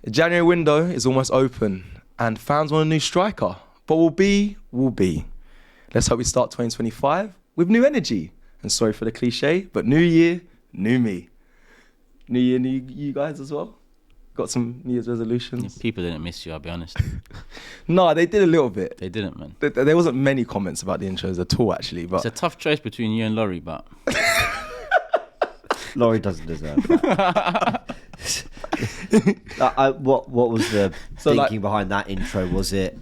The January window is almost open and fans want a new striker. But will be. Let's hope we start 2025 with new energy. And sorry for the cliche, but new year, new me. New year, new you guys as well? Got some New Year's resolutions? Yeah, people didn't miss you, I'll be honest. No, they did a little bit. They didn't, man. There wasn't many comments about the intros at all, actually. But It's a tough choice between you and Laurie, but... Laurie doesn't deserve that. What was the thinking behind that intro? Was it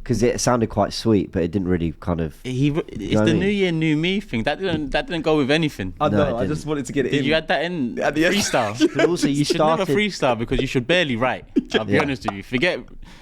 because it sounded quite sweet, but it didn't really kind of... It's the New Year, New Me thing. That didn't go with anything. I know, I just wanted to get it in. Did you add that in at the end? freestyle? But also you should never freestyle because you should barely write. I'll be honest with you.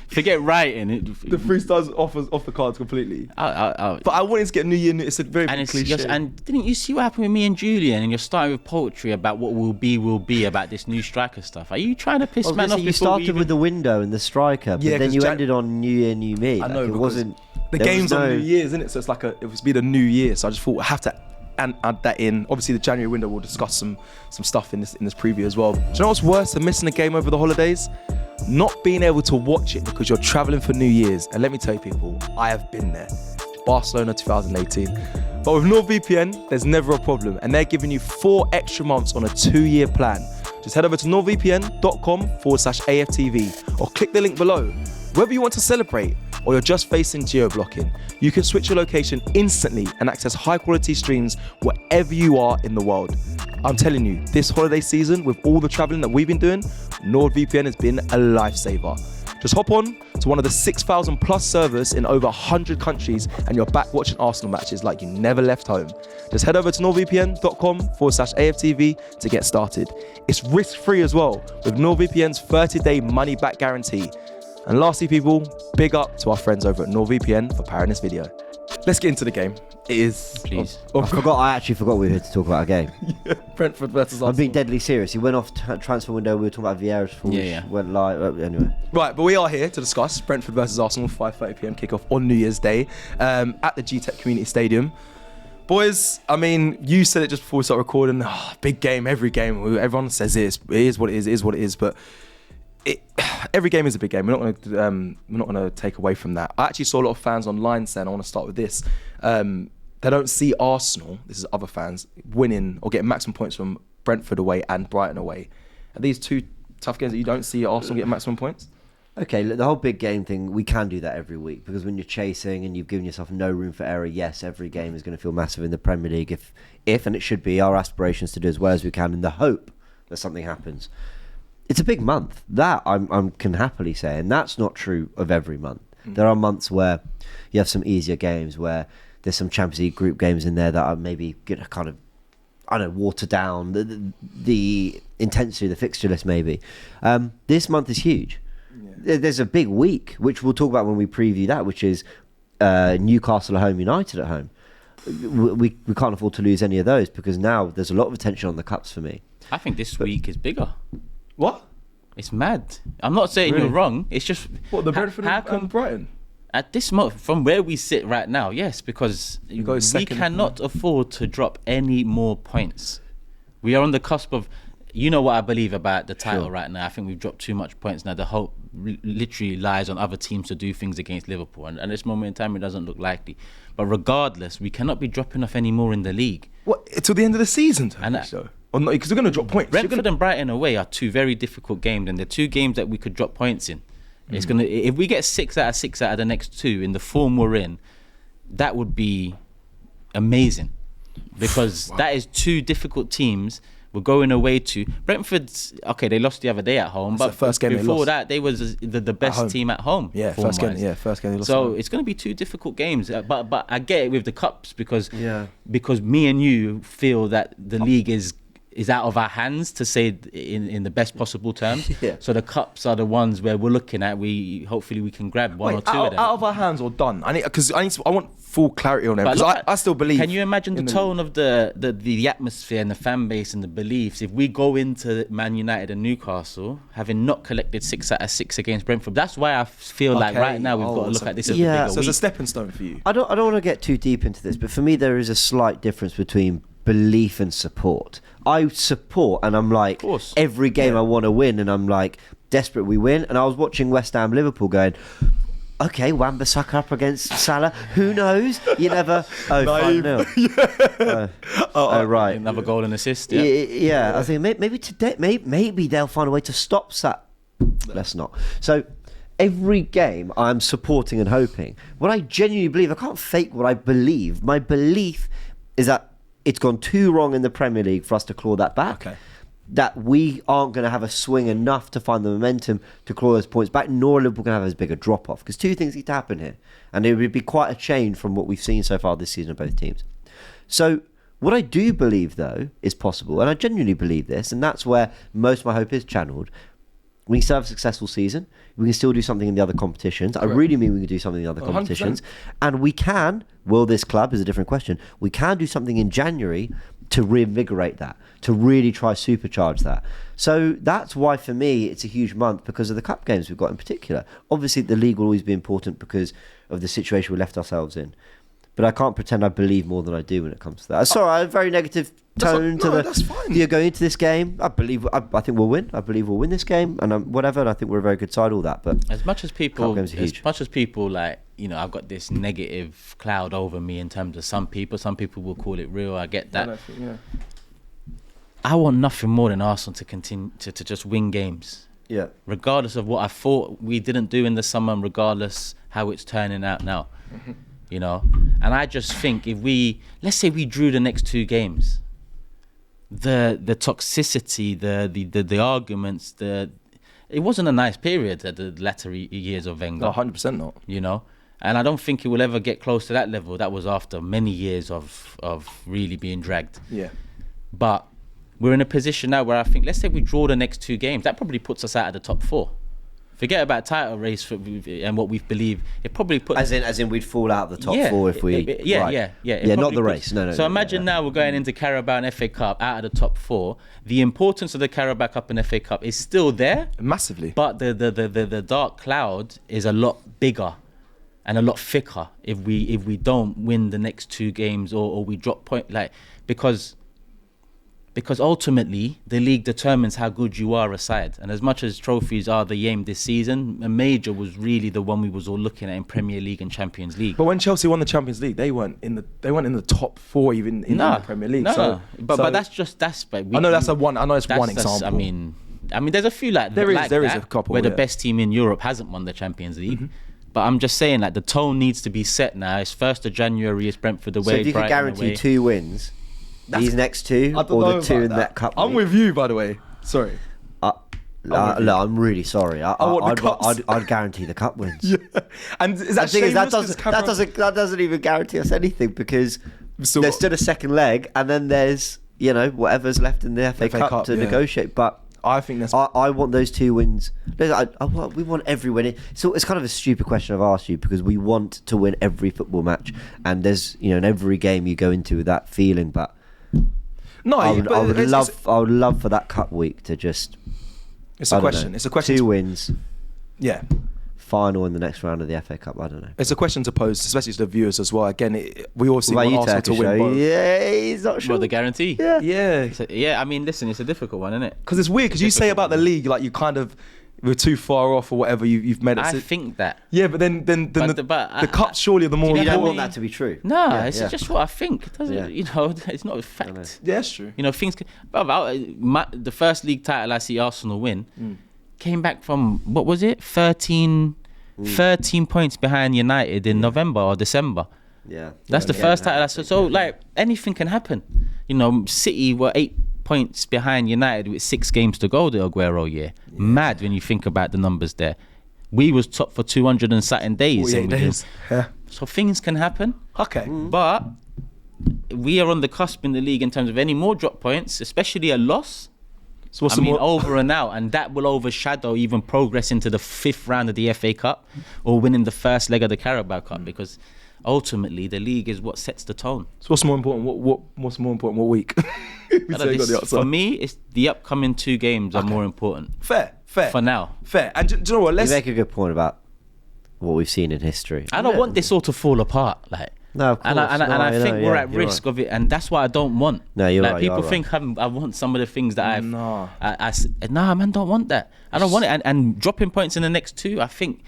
Forget writing. The freestyle's off the cards completely. But I wanted to get New Year, it's a very big cliche. And didn't you see what happened with me and Julian? And you're starting with poetry about what will be about this new striker stuff. Are you trying to piss man off? You started with the window and the striker, but then you ended on New Year, New Me. I know, it wasn't. The game's on New Year's, isn't it? So it's like it was be the New Year. So I just thought I have to add that in. Obviously, the January window, we'll discuss some stuff in this preview as well. Do you know what's worse than missing a game over the holidays? Not being able to watch it because you're traveling for New Year's. And let me tell you, people, I have been there. Barcelona 2018. But with NordVPN, there's never a problem. And they're giving you 4 extra months on a 2-year plan. Just head over to nordvpn.com/AFTV or click the link below. Whether you want to celebrate or you're just facing geo-blocking, you can switch your location instantly and access high-quality streams wherever you are in the world. I'm telling you, this holiday season, with all the traveling that we've been doing, NordVPN has been a lifesaver. Just hop on to one of the 6,000 plus servers in over 100 countries and you're back watching Arsenal matches like you never left home. Just head over to nordvpn.com/AFTV to get started. It's risk-free as well with NordVPN's 30-day money-back guarantee. And lastly, people, big up to our friends over at NordVPN for powering this video. Let's get into the game. It is... Please. I actually forgot we were here to talk about a game. Brentford versus Arsenal. I'm being deadly serious. He went off transfer window. We were talking about Vieira's fall. Went live. Anyway. Right, but we are here to discuss Brentford versus Arsenal, 5:30pm kickoff on New Year's Day at the GTEC Community Stadium. Boys, I mean, you said it just before we started recording. Big game, every game. Everyone says it is what it is what it is. But every game is a big game. We're not going to take away from that. I actually saw a lot of fans online saying, I want to start with this. They don't see Arsenal, this is other fans, winning or getting maximum points from Brentford away and Brighton away. Are these two tough games that you don't see Arsenal getting maximum points? Okay, look, the whole big game thing, we can do that every week because when you're chasing and you've given yourself no room for error, yes, every game is going to feel massive in the Premier League if and it should be our aspirations to do as well as we can in the hope that something happens. It's a big month. That I can happily say, and that's not true of every month. There are months where you have some easier games, where there's some Champions League group games in there that are maybe going to kind of, I don't know, water down the intensity of the fixture list maybe. This month is huge. Yeah. There's a big week, which we'll talk about when we preview that, which is Newcastle at home, United at home. We can't afford to lose any of those because now there's a lot of attention on the cups for me. I think this week is bigger. What? It's mad. I'm not saying you're wrong. It's just... What, the Brentford and Brighton? At this moment, from where we sit right now, yes, because we cannot afford to drop any more points. We are on the cusp of... You know what I believe about the title right now. I think we've dropped too much points now. The hope literally lies on other teams to do things against Liverpool. And at this moment in time, it doesn't look likely. But regardless, we cannot be dropping off any more in the league. What, till the end of the season? Or not, because we're going to drop points. Brentford and Brighton away are two very difficult games, and they're two games that we could drop points in. It's gonna, if we get 6 out of the next 2 in the form we're in, that would be amazing, because that is 2 difficult teams we're going away to. Brentford's okay, they lost the other day at home, but the first game before that they was the best team at home. Yeah, first game they lost. So it's going to be 2 difficult games, but I get it with the cups because me and you feel that the league is out of our hands, to say in the best possible terms. So the cups are the ones where we're looking at. Hopefully we can grab one or two of them. Out of our hands or done? I want full clarity on them, because I still believe. Can you imagine the tone of the atmosphere and the fan base and the beliefs if we go into Man United and Newcastle having not collected 6 out of 6 against Brentford? That's why I feel like right now we've got to look at this as a bigger So it's a stepping stone for you. I don't want to get too deep into this, but for me there is a slight difference between belief and support. I support, and I'm like, every game I want to win, and I'm like, desperate we win. And I was watching West Ham Liverpool going, okay, Wan-Bissaka up against Salah. Who knows? You never. Oh, 5-0. Right. Another goal and assist. Yeah. I think maybe today, maybe they'll find a way to stop that. Let's not. So every game I'm supporting and hoping. What I genuinely believe, I can't fake what I believe. My belief is that it's gone too wrong in the Premier League for us to claw that back. Okay. That we aren't going to have a swing enough to find the momentum to claw those points back, nor are Liverpool going to have as big a drop-off. Because two things need to happen here. And it would be quite a change from what we've seen so far this season of both teams. So what I do believe, though, is possible, and I genuinely believe this, and that's where most of my hope is channeled. We can still have a successful season. We can still do something in the other competitions. Correct. I really mean we can do something in the other competitions. 100%. And we can, will this club, is a different question, we can do something in January to reinvigorate that, to really try supercharge that. So that's why for me it's a huge month, because of the cup games we've got in particular. Obviously the league will always be important because of the situation we left ourselves in. But I can't pretend I believe more than I do when it comes to that. Sorry, I have a very negative tone to the. That's fine. You're going into this game. I think we'll win. I believe we'll win this game, and whatever. And I think we're a very good side. All that, but as much as people, like, you know, I've got this negative cloud over me in terms of some people. Some people will call it real. I get that. I want nothing more than Arsenal to continue to just win games. Yeah. Regardless of what I thought we didn't do in the summer, and regardless how it's turning out now. Mm-hmm. You know, and I just think if let's say we drew the next two games, the toxicity, the arguments, it wasn't a nice period at the latter years of Wenger. No, 100% not. You know, and I don't think it will ever get close to that level. That was after many years of really being dragged. Yeah. But we're in a position now where I think, let's say we draw the next two games, that probably puts us out of the top four. Forget about title race and what we believe. It probably puts as in we'd fall out of the top four if we not the race. No. So imagine now we're going into Carabao and FA Cup out of the top four. The importance of the Carabao Cup and FA Cup is still there massively, but the dark cloud is a lot bigger and a lot thicker if we don't win the next two games or we drop point, like, because ultimately the league determines how good you are a side. And as much as trophies are the aim this season, a major was really the one we was all looking at in Premier League and Champions League. But when Chelsea won the Champions League, they weren't in the top four even in the Premier League. No, but I know that's one example. I mean, there's a few like there that. There is a couple where the best team in Europe hasn't won the Champions League. Mm-hmm. But I'm just saying, like, the tone needs to be set now. It's 1st of January. It's Brentford away. So if you could guarantee 2 wins. These next two, or the two in that cup. I'm with you, by the way. Sorry. I'm really sorry. I'd guarantee the cup wins. Yeah. And is that that doesn't even guarantee us anything, because there's still a second leg, and then there's, you know, whatever's left in the FA Cup to negotiate. But I think that's. I want those 2 wins. We want every win. So it's kind of a stupid question I've asked you, because we want to win every football match, and there's, you know, in every game you go into with that feeling, but. No, I would love for that cup week to just. It's a question. It's a question. 2 wins. Yeah. Final in the next round of the FA Cup. I don't know. It's a question to pose, especially to the viewers as well. Again, we all see want Arsenal to win both. Yeah, he's not sure. Well, the guarantee. Yeah. I mean, listen, it's a difficult one, isn't it? Because it's weird. Because you say about the league, like, you kind of. We're too far off, or whatever you've made it. I think that. Yeah, but then the cup's surely the more. You don't want that to be true. No, it's just what I think. It doesn't, you know, it's not a fact. Yeah, it's true. You know, things. The first league title I see Arsenal win came back from, what was it? 13 points behind United in November or December. Yeah, that's the first title I saw. So, like, anything can happen. You know, City were 8 points behind United with 6 games to go the Aguero year. Mad when you think about the numbers there. We was top for 200 and something days. 48 days. Yeah. So things can happen. Okay. But we are on the cusp in the league in terms of any more drop points, especially a loss. So over and out, and that will overshadow even progress into the 5th round of the FA Cup or winning the first leg of the Carabao Cup, because ultimately the league is what sets the tone. So what's more important? What's more important? What week? For me, it's the upcoming 2 games are more important. Fair. For now. Fair. And do you know what? You make a good point about what we've seen in history. I don't want this all to fall apart. Like, No, of course. And I think we're at risk of it, and that's what I don't want. No, you're like, right. People think I want some of the things that nah, man, don't want that. I don't want it. And dropping points in the next two, I think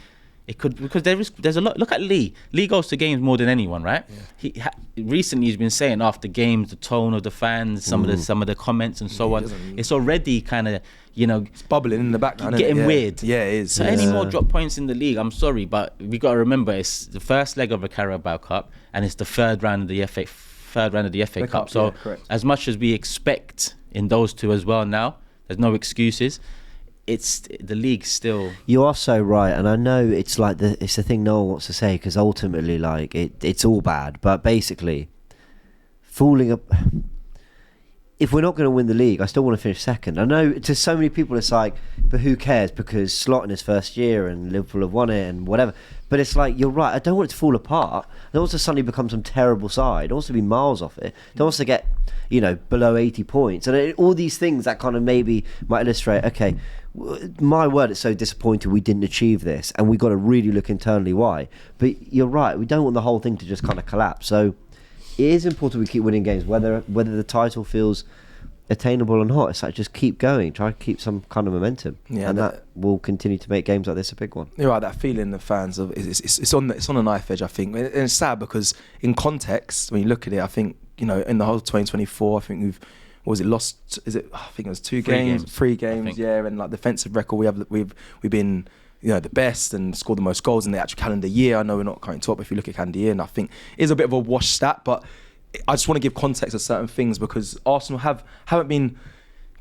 it could, because there's a lot. Look at Lee. Lee goes to games more than anyone, right? Yeah. Recently he's been saying after games, the tone of the fans, some of the comments and so on. It's already kind of, it's bubbling in the background, getting weird. Yeah, it is. So any more drop points in the league, I'm sorry, but we got to remember it's the first leg of a Carabao Cup and it's the third round of the FA Cup. So as much as we expect in those two as well now, there's no excuses. It's the league still. You are so right, and I know it's like it's the thing no one wants to say, because ultimately, like it's all bad. But basically, fooling up. If we're not going to win the league, I still want to finish second. I know to so many people it's like, but who cares? Because Slot in his first year and Liverpool have won it and whatever. But it's like, you're right. I don't want it to fall apart. I don't want it to suddenly become some terrible side. I don't want to be miles off it. I don't want us to get, below 80 points. And all these things that kind of maybe might illustrate, okay, my word, it's so disappointing we didn't achieve this. And we've got to really look internally why. But you're right. We don't want the whole thing to just kind of collapse. So it is important we keep winning games, whether the title feels attainable or not. It's like, just keep going, try to keep some kind of momentum, and that will continue to make games like this a big one. You're right, that feeling the fans of it's on a knife edge, I think, and it's sad because in context when you look at it, I think in the whole 2024, I think we've lost? I think it was three games, yeah, and like defensive record we've been the best and scored the most goals in the actual calendar year. I know we're not current top, but if you look at calendar year, and I think it's a bit of a wash stat, but I just want to give context to certain things because Arsenal haven't been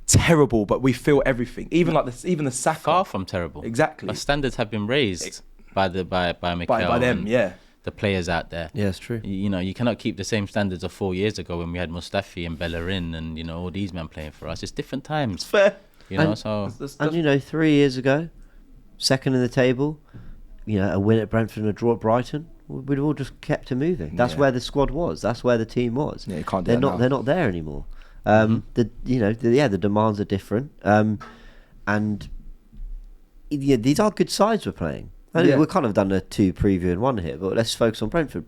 terrible, but we feel everything. Even the Saka, far from terrible. Exactly. Our standards have been raised by Mikel, by them, yeah. The players out there. Yeah, it's true. You cannot keep the same standards of 4 years ago when we had Mustafi and Bellerin and all these men playing for us. It's different times. It's fair. And 3 years ago, second in the table, a win at Brentford and a draw at Brighton. We'd all just kept it moving. That's where the squad was. That's where the team was. Yeah, you can't do that now. They're not there anymore. The demands are different. And these are good sides we're playing. We've kind of done a 2 preview in 1 here, but let's focus on Brentford.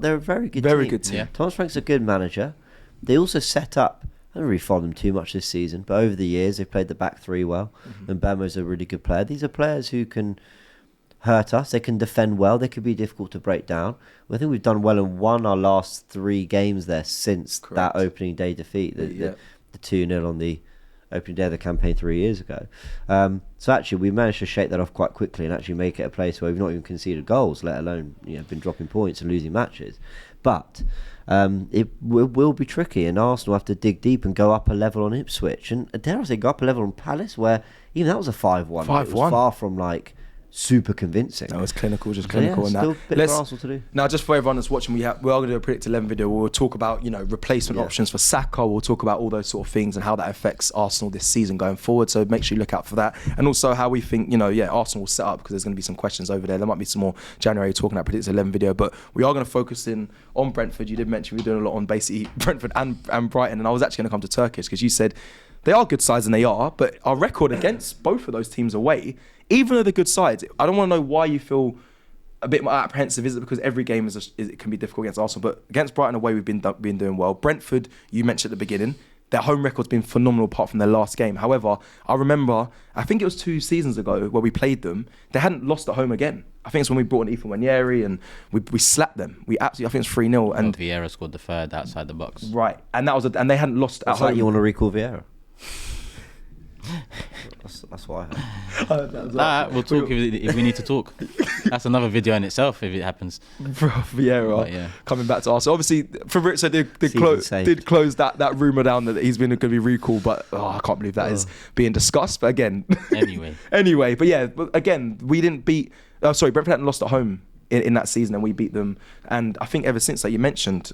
They're a very good team. Yeah. Thomas Frank's a good manager. They also set up. I don't really follow them too much this season, but over the years they've played the back 3 well. And Bemo's a really good player. These are players who can hurt us. They can defend well. They could be difficult to break down. I think we've done well and won our last 3 games there since that opening day defeat, the 2-0 on the opening day of the campaign 3 years ago. So actually we managed to shake that off quite quickly and actually make it a place where we've not even conceded goals, let alone been dropping points and losing matches. But it will be tricky, and Arsenal have to dig deep and go up a level on Ipswich, and dare I say go up a level on Palace, where even that was a 5-1. It was far from super convincing. No, it's clinical, just clinical. Yeah, still a bit for Arsenal to do. Now, just for everyone that's watching, we are going to do a Predict 11 video. We'll talk about replacement options for Saka. We'll talk about all those sort of things and how that affects Arsenal this season going forward. So make sure you look out for that, and also how we think Arsenal will set up, because there's going to be some questions over there. There might be some more January talking about Predict 11 video, but we are going to focus in on Brentford. You did mention we're doing a lot on basically Brentford and Brighton, and I was actually going to come to Turkish because you said they are good sides, and they are, but our record against both of those teams away, even though they're good sides, I don't want to know why you feel a bit more apprehensive. Is it because every game it can be difficult against Arsenal? But against Brighton away, we've been doing well. Brentford, you mentioned at the beginning, their home record's been phenomenal apart from their last game. However, I remember, I think it was 2 seasons ago where we played them, they hadn't lost at home again. I think it's when we brought in Ethan Wanyeri and we slapped them. We absolutely, I think it's 3-0. And Vieira scored the third outside the box. Right, and and they hadn't lost at home. Like you want to recall Vieira? That's what I heard. We'll talk if we need to talk. That's another video in itself if it happens. Vieira coming back to Arsenal. Obviously, Fabrizio did close that rumour down that he's been going to be recalled, but I can't believe that is being discussed. But again, anyway, but again, we didn't beat. Brentford hadn't lost at home in that season, and we beat them. And I think ever since that, you mentioned,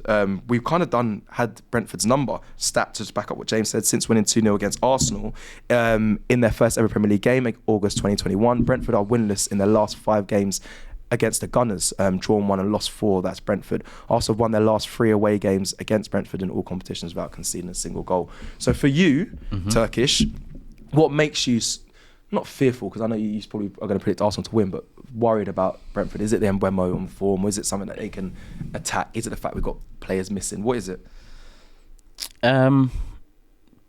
we've kind of had Brentford's number stat to back up what James said, since winning 2-0 against Arsenal in their first ever Premier League game, August 2021. Brentford are winless in their last 5 games against the Gunners, drawn 1 and lost 4. That's Brentford. Arsenal won their last 3 away games against Brentford in all competitions without conceding a single goal. So for you, Turkish, what makes you not fearful, because I know you probably are going to predict Arsenal to win, but worried about Brentford? Is it the Mbeumo on form, or is it something that they can attack? Is it the fact we've got players missing? What is it?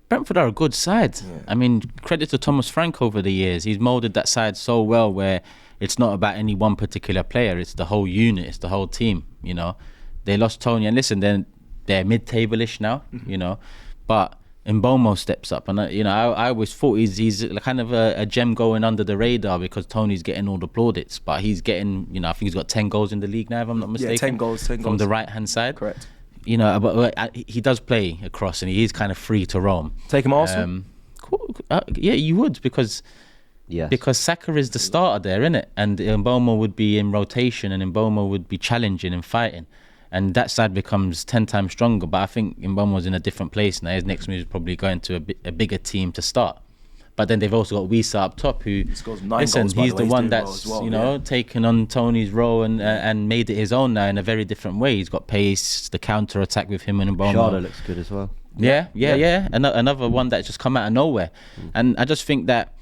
Brentford are a good side. Yeah. I mean, credit to Thomas Frank over the years. He's moulded that side so well where it's not about any one particular player. It's the whole unit. It's the whole team, you know. They lost Tony, and listen, they're mid-table-ish now, you know. But Mbeumo steps up, and I always thought he's kind of a gem going under the radar because Tony's getting all the plaudits, but he's getting, you know, I think he's got 10 goals in the league now, if I'm not mistaken. Yeah, 10 goals. From the right-hand side. Correct. You know, but he does play across, and he is kind of free to roam. Take him Arsenal? Yeah, you would, because Saka is the starter there, innit? And Mbeumo would be in rotation, and Mbeumo would be challenging and fighting. And that side becomes 10 times stronger. But I think Mbeumo's in a different place now. His next move is probably going to a bigger team to start. But then they've also got Wisa up top, who, listen, he's the one that's, you know, taken on Tony's role and made it his own now in a very different way. He's got pace, the counter-attack with him and Mbeumo. Shadow looks good as well. Yeah. Another one that just come out of nowhere. And I just think that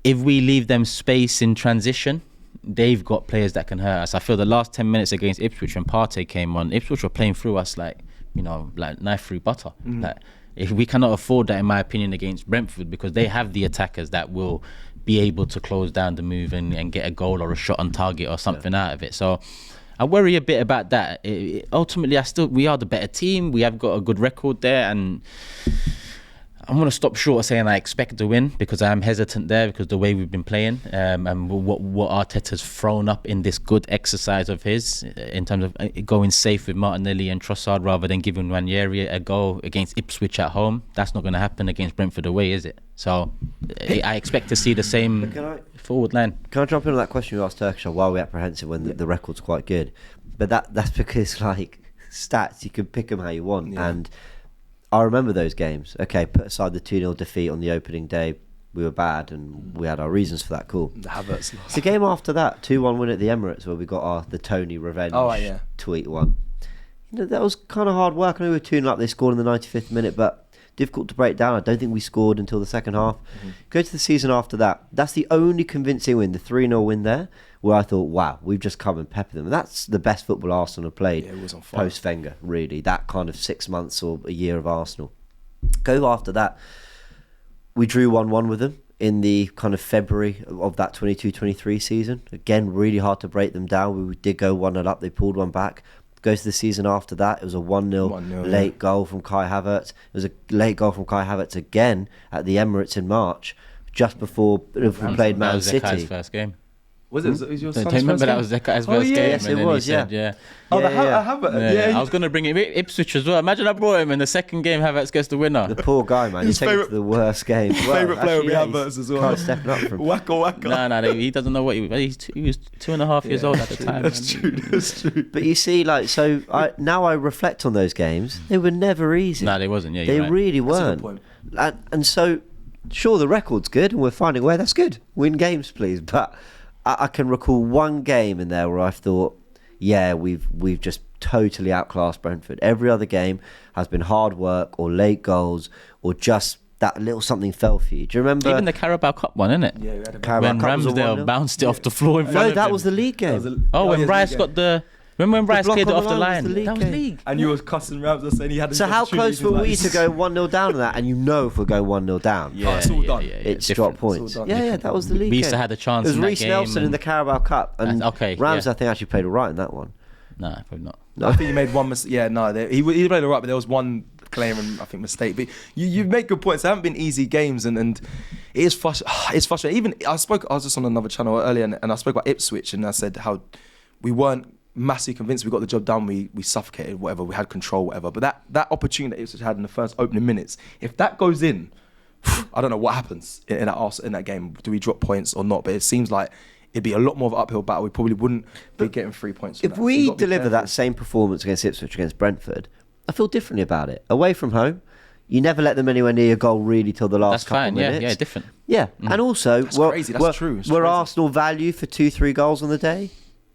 if we leave them space in transition, they've got players that can hurt us. I feel the last 10 minutes against Ipswich when Partey came on, Ipswich were playing through us like, you know, like knife through butter. Like, if we cannot afford that, in my opinion, against Brentford, because they have the attackers that will be able to close down the move and get a goal or a shot on target or something out of it. So I worry a bit about that. Ultimately, we are the better team. We have got a good record there, and I'm going to stop short of saying I expect to win, because I am hesitant there because the way we've been playing and what Arteta's thrown up in this good exercise of his in terms of going safe with Martinelli and Trossard rather than giving Ranieri a go against Ipswich at home. That's not going to happen against Brentford away, is it? So I expect to see the same forward line. Can I jump in on that question you asked Turkish? Why are we apprehensive when the record's quite good? But that's because, like, stats, you can pick them how you want. And I remember those games. Okay, put aside the 2-0 defeat on the opening day. We were bad, and we had our reasons for that. Cool. The Havertz loss. The game after that, 2-1 win at the Emirates, where we got the Tony revenge tweet one. You know, that was kind of hard work. I know we were 2-0 up. They scored in the 95th minute, but difficult to break down. I don't think we scored until the second half. Go to the season after that. That's the only convincing win, the 3-0 win there, where I thought, wow, we've just come and peppered them. And that's the best football Arsenal have played post-Wenger, really. That kind of 6 months or a year of Arsenal. Go after that. We drew 1-1 with them in the kind of February of that 22-23 season. Again, really hard to break them down. We did go 1-0 up. They pulled one back. Goes to the season after that. It was a 1-0 late goal from Kai Havertz. It was a late goal from Kai Havertz again at the Emirates in March, just before Liverpool played Man City. That was Zekai's first game. Was it? Was your son's do you remember first that was Zekai's first game? Yes, it was. Havertz. I was going to bring him Ipswich as well. Imagine I brought him in the second game. Havertz gets the winner. The poor guy, man. He's taken to the worst game. Favourite player would be Havertz as well. Kind of stepping up from Waka. No, he doesn't know what he was. He was 2.5 years old at the time. That's true. But you see, like, so now I reflect on those games. They were never easy. No, they wasn't. Yeah, they really weren't. That's a good point. And so, sure, the record's good, and we're finding a way. That's good. Win games, please. But I can recall one game in there where I thought, yeah, we've just totally outclassed Brentford. Every other game has been hard work or late goals or just that little something fell for you. Do you remember? Even the Carabao Cup one, isn't it? Yeah, we had a Carabao when Cup Ramsdale bounced it off the floor in front of him. No, that was the league game. When Rice got the... Remember when Rice cleared it off the line? That was league. And you were cussing Ramsdale saying he had. So how close were we to go 1-0 down on that? And you know, if we're going 1-0 down, it's all done. It's drop points. Yeah, that was the league. We used to have a chance. It was in that Reece game Nelson in the Carabao Cup, and Ramsdale I think actually played all right in that one. No, probably not. No, I think he made one mistake. Yeah, no, he played all right, but there was one glaring, I think, mistake. But you make good points. They haven't been easy games, and it is it's frustrating. Even I was just on another channel earlier, and I spoke about Ipswich, and I said how we weren't massively convinced we got the job done. We suffocated, whatever. We had control, whatever. But that opportunity that Ipswich had in the first opening minutes, if that goes in, I don't know what happens in that game. Do we drop points or not? But it seems like it'd be a lot more of an uphill battle. We probably wouldn't be getting 3 points. If we deliver that same performance against Ipswich, against Brentford, I feel differently about it. Away from home, you never let them anywhere near a goal really till the last couple of minutes. Yeah, different. Yeah, and also, that's crazy. That's true. Were Arsenal value for 2-3 goals on the day?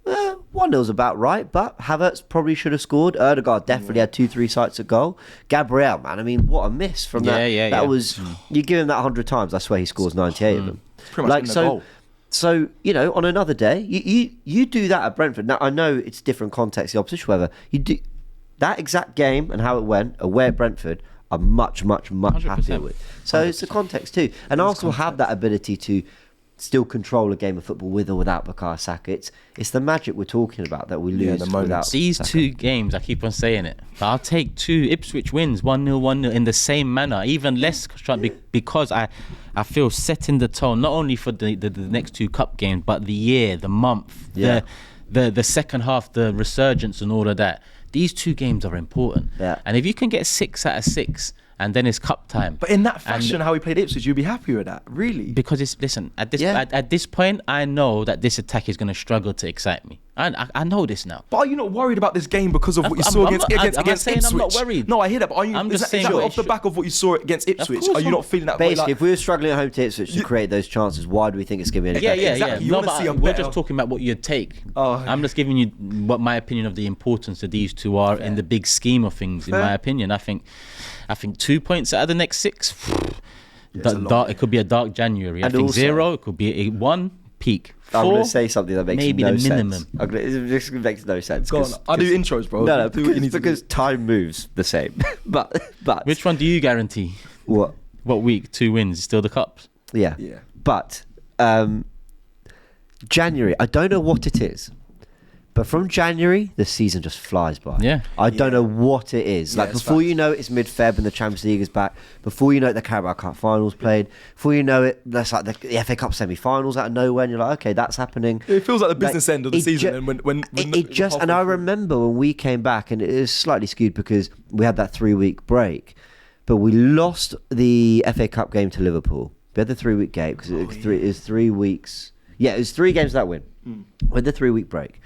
Well, 1-0's about right, but Havertz probably should have scored. Ødegaard definitely had 2-3 sights at goal. Gabriel, man, I mean, what a miss from that. That was, you give him that 100 times, I swear he scores 98 of them. Pretty much in the goal. So, on another day, you do that at Brentford. Now, I know it's different context, the opposition, whatever. You do that exact game and how it went away at Brentford, I'm much, much, much 100%. Happier with. So 100%. It's the context too. And Arsenal have that ability to still control a game of football with or without Bukayo Saka. It's the magic we're talking about that we lose without these Saka. 2 games, I keep on saying it. I'll take 2 Ipswich wins, 1-0, 1-0 in the same manner, even less because I feel setting the tone not only for the next 2 cup games, but the year, the month, the second half, the resurgence and all of that. These 2 games are important. Yeah. And if you can get 6 out of 6, and then it's cup time. But in that fashion, how he played Ipswich, you'd be happy with that, really? Because at this point, I know that this attack is going to struggle to excite me. I know this now. But are you not worried about this game because of what you saw against Ipswich? I'm not worried. No, I hear that. But I'm just saying off the back of what you saw against Ipswich, are you not feeling that? Basically, if we were struggling at home to Ipswich to create those chances, why do we think it's going to be any better? Exactly. We're just talking about what you'd take. I'm just giving you what my opinion of the importance of these 2 are in the big scheme of things. In my opinion, I think 2 points out of the next 6. It could be a dark January. I think 0. It could be a 1 peak. 4, I'm going to say something that makes maybe no the minimum. sense. This makes no sense. Go on. I do intros, bro. No, because time moves the same. but which one do you guarantee? What week? 2 wins, still the cups? Yeah. But January, I don't know what it is. But from January, the season just flies by. Yeah. I don't know what it is. Like, before you know it, it's mid-Feb and the Champions League is back. Before you know it, the Carabao Cup finals played. Before you know it, that's like the FA Cup semi-finals out of nowhere, and you're like, okay, that's happening. It feels like the business end of the season. And I remember when we came back, and it is slightly skewed because we had that 3-week break, but we lost the FA Cup game to Liverpool. We had the 3-week game because it was 3 weeks. Yeah, it was 3 games that win. We had the 3-week break.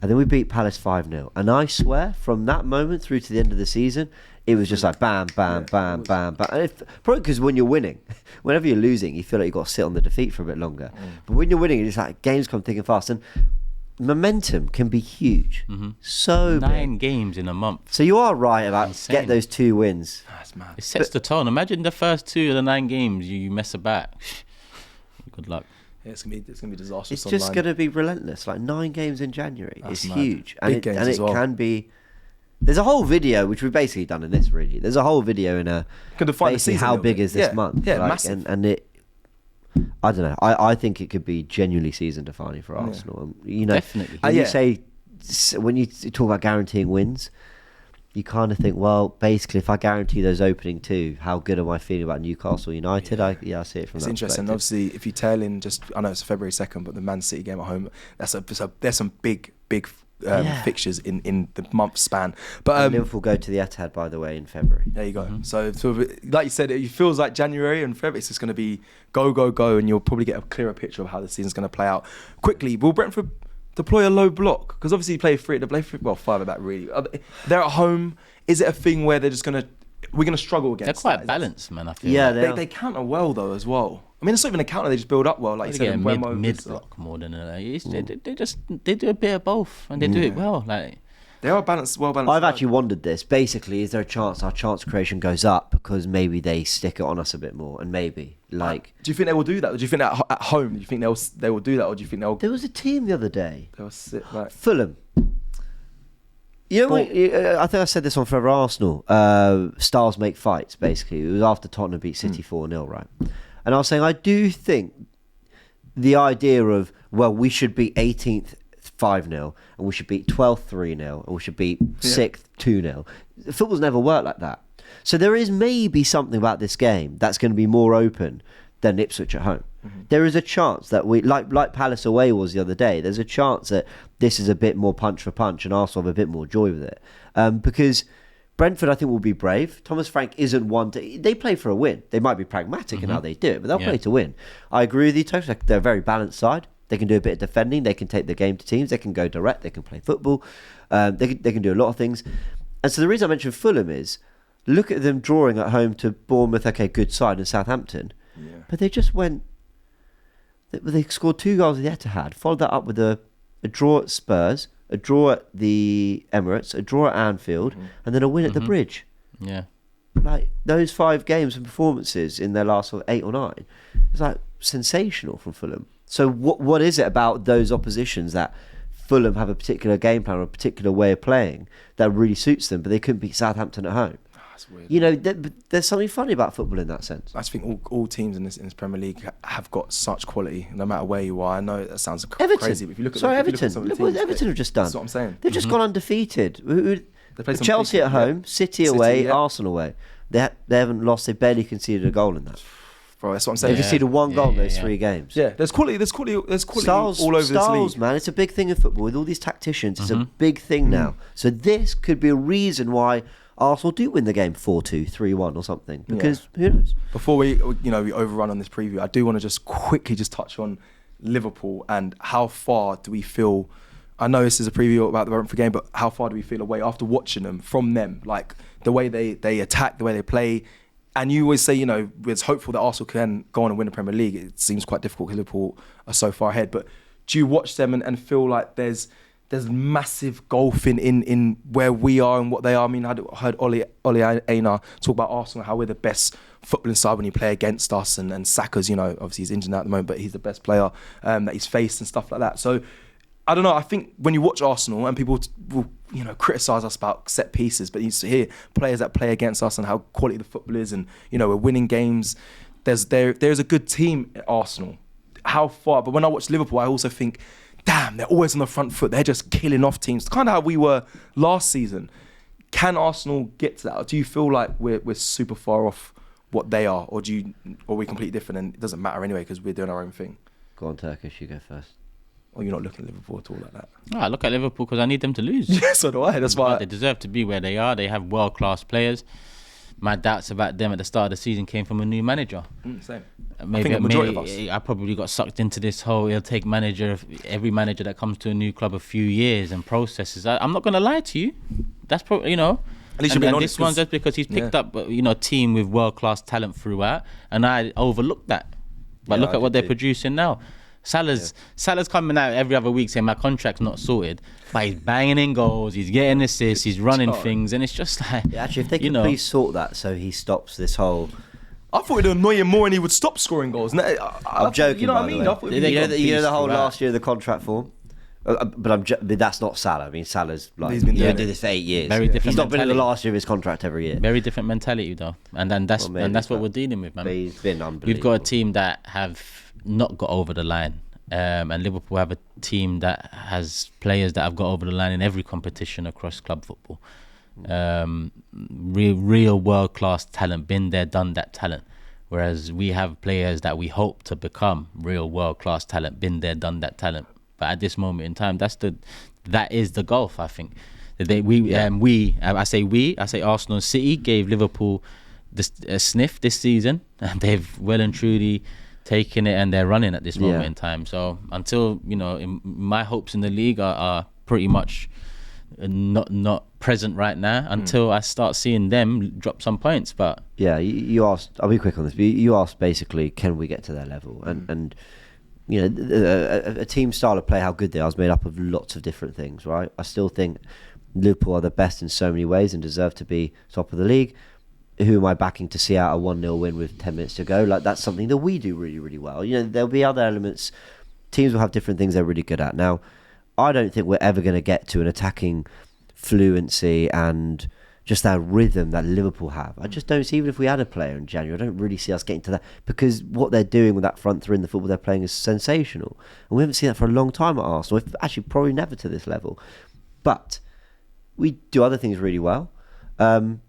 And then we beat Palace 5-0. And I swear, from that moment through to the end of the season, it was just like bam, bam, bam, bam, bam. And probably because when you're winning, whenever you're losing, you feel like you've got to sit on the defeat for a bit longer. But when you're winning, it's like games come thick and fast. And momentum can be huge. So 9 big. games in a month. So you are right about get those 2 wins. That's mad. It sets the tone. Imagine the first 2 of the 9 games you mess about. Good luck. Yeah, it's gonna be disastrous. It's just going to be relentless. Like 9 games in January. It's mad. huge. Big games as well. Can be. There's a whole video which we've basically done in this. Really, there's a whole video in a. Can define basically the season how big is this month? Yeah, like, massive. And it. I don't know. I think it could be genuinely season defining for Arsenal. You know, definitely. When you say when you talk about guaranteeing wins, you kind of think, well, basically, if I guarantee those opening 2, how good am I feeling about Newcastle United? I see it from it's that interesting. perspective. Obviously, if you tail in I know it's February 2nd, but the Man City game at home, there's some big fixtures in the month span. But Liverpool go to the Etihad, by the way, in February. There you go. So like you said, it feels like January and February. It's just going to be go, go, go, and you'll probably get a clearer picture of how the season's going to play out. Quickly, will Brentford deploy a low block? Because obviously you play 3, well, 5 of that really. They're at home. Is it a thing where we're going to struggle against? They're quite balanced, man. I feel. Yeah, they counter well though as well. I mean, it's not even a counter; they just build up well, like you said. Mid block more than they do a bit of both, and they do it well. Like they are well balanced. I've actually wondered this. Basically, is there a chance our chance creation goes up because maybe they stick it on us a bit more, and maybe like. Do you think they will do that? Do you think that at home? Do you think they will do that, or do you think they'll? There was a team the other day. They'll sit like Fulham. You know, I think I said this on Forever Arsenal. Stars make fights, basically. It was after Tottenham beat City 4-0, right? And I was saying, I do think the idea of, well, we should beat 18th 5-0, and we should beat 12th 3-0, and we should beat 6th 2-0. Football's never worked like that. So there is maybe something about this game that's going to be more open than Ipswich at home. There is a chance that we, like Palace away was the other day, there's a chance that this is a bit more punch for punch and Arsenal have a bit more joy with it. Because Brentford, I think, will be brave. Thomas Frank isn't one to... They play for a win. They might be pragmatic in how they do it, but they'll play to win. I agree with you, Tosh. They're a very balanced side. They can do a bit of defending. They can take the game to teams. They can go direct. They can play football. They can do a lot of things. And so the reason I mentioned Fulham is, look at them drawing at home to Bournemouth, okay, good side, and Southampton. Yeah. But they just went... They scored 2 goals at the Etihad, followed that up with a a draw at Spurs, a draw at the Emirates, a draw at Anfield, and then a win at the Bridge. Yeah. Like, those 5 games and performances in their last 8 or 9, it's like sensational from Fulham. So what is it about those oppositions that Fulham have a particular game plan or a particular way of playing that really suits them, but they couldn't beat Southampton at home? That's weird. You know, there's something funny about football in that sense. I just think all teams in this Premier League have got such quality, no matter where you are. I know that sounds crazy, but if you look at Everton. Look what Everton have just done. That's what I'm saying. They've just gone undefeated. They play some Chelsea big- at home, yeah. City away, yeah. Arsenal away. They haven't lost. They barely conceded a goal in that. Bro, that's what I'm They've saying. conceded 1 goal in those yeah. 3 games. Yeah, there's quality Styles, all over this league. man, it's a big thing in football with all these tacticians. It's a big thing now. So this could be a reason why Arsenal do win the game 4-2, 3-1 or something. Because who knows? Before we overrun on this preview, I do want to just quickly touch on Liverpool and how far do we feel. I know this is a preview about the Brentford game, but how far do we feel away after watching them from them? Like the way they attack, the way they play. And you always say, it's hopeful that Arsenal can go on and win the Premier League. It seems quite difficult because Liverpool are so far ahead. But do you watch them and feel like there's massive gulf in where we are and what they are? I mean, I heard Ole Einar talk about Arsenal, how we're the best footballing side when you play against us. And Saka's, obviously he's injured now at the moment, but he's the best player that he's faced and stuff like that. So I don't know. I think when you watch Arsenal and people will, criticise us about set pieces, but you hear players that play against us and how quality the football is, and we're winning games. There's a good team at Arsenal. How far? But when I watch Liverpool, I also think, damn, they're always on the front foot. They're just killing off teams. Kind of how we were last season. Can Arsenal get to that? Or do you feel like we're super far off what they are, or are we completely different and it doesn't matter anyway because we're doing our own thing? Go on, Turkish, you go first. Or you're not looking at Liverpool at all like that? No, I look at Liverpool because I need them to lose. Yeah, so do I. That's why. They deserve to be where they are. They have world-class players. My doubts about them at the start of the season came from a new manager. Same. Maybe, I think the majority of us. I probably got sucked into this whole, it'll take every manager that comes to a new club a few years and processes. I'm not going to lie to you. That's probably, At least you're being honest, this one's just because he's picked up, a team with world-class talent throughout, and I overlooked that. But look at what they're producing now. Salah's coming out every other week saying my contract's not sorted, but he's banging in goals, he's getting assists, he's running things, and it's just like... Yeah, actually, if they could please sort that so he stops this whole... I thought it'd annoy him more and he would stop scoring goals. I'm joking, you know what I mean? The whole last year of the contract form? But that's not Salah. I mean, Salah's like, he's been doing this for 8 years. Very different He's not been in the mentality. last year of his contract every year. Very different mentality, though. And then that's what we're dealing with, man. But he's been unbelievable. We've got a team that have not got over the line. And Liverpool have a team that has players that have got over the line in every competition across club football. Real world-class talent, been there, done that talent. Whereas we have players that we hope to become real world-class talent, been there, done that talent. But at this moment in time, that is the gulf, I think. I say Arsenal and City gave Liverpool a sniff this season, and they've well and truly taking it and they're running at this moment in time. So until my hopes in the league are pretty much not present right now until I start seeing them drop some points. But you asked, I'll be quick on this, but you asked basically, can we get to their level? And a team style of play, how good they are, is made up of lots of different things, right? I still think Liverpool are the best in so many ways and deserve to be top of the league. Who am I backing to see out a 1-0 win with 10 minutes to go? Like, that's something that we do really, really well. There'll be other elements. Teams will have different things they're really good at. Now, I don't think we're ever going to get to an attacking fluency and just that rhythm that Liverpool have. I just don't see, even if we had a player in January, I don't really see us getting to that, because what they're doing with that front three in the football they're playing is sensational. And we haven't seen that for a long time at Arsenal. Actually, probably never to this level. But we do other things really well. And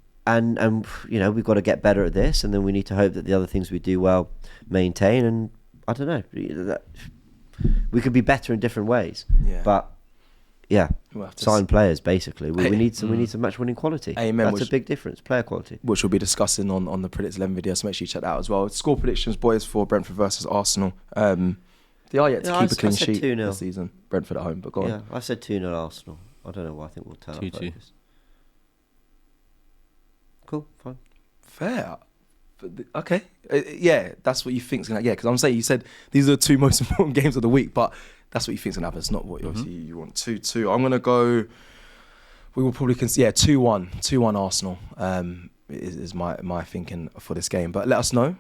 we've got to get better at this, and then we need to hope that the other things we do well maintain. And I don't know, we could be better in different ways. But sign players basically. We need some match-winning quality. Amen. That's a big difference, player quality. Which we'll be discussing on the Predicts 11 video, so make sure you check that out as well. Score predictions, boys, for Brentford versus Arsenal. They are yet to keep a clean sheet this season. Brentford at home, but go on. Yeah, I said 2-0 Arsenal. I don't know why. I think we'll turn up 2-2. Cool, fine. Fair. Okay. That's what you think's going to... Yeah, because I'm saying you said these are the two most important games of the week, but that's what you think's gonna happen. It's not what obviously you want. 2-2. I'm gonna go. We will probably 2-1 Arsenal. Is my thinking for this game. But let us know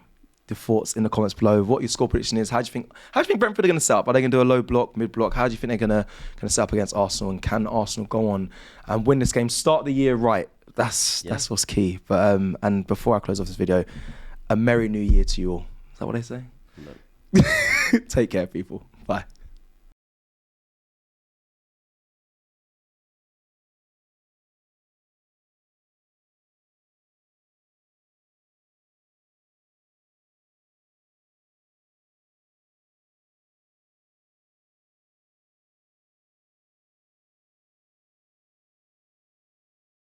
the thoughts in the comments below. What your score prediction is? How do you think Brentford are going to set up? Are they going to do a low block, mid block? How do you think they're going to set up against Arsenal? And can Arsenal go on and win this game? Start the year right. That's what's key. But and before I close off this video, a Merry New Year to you all. Is that what they say? No. Take care, people. Bye.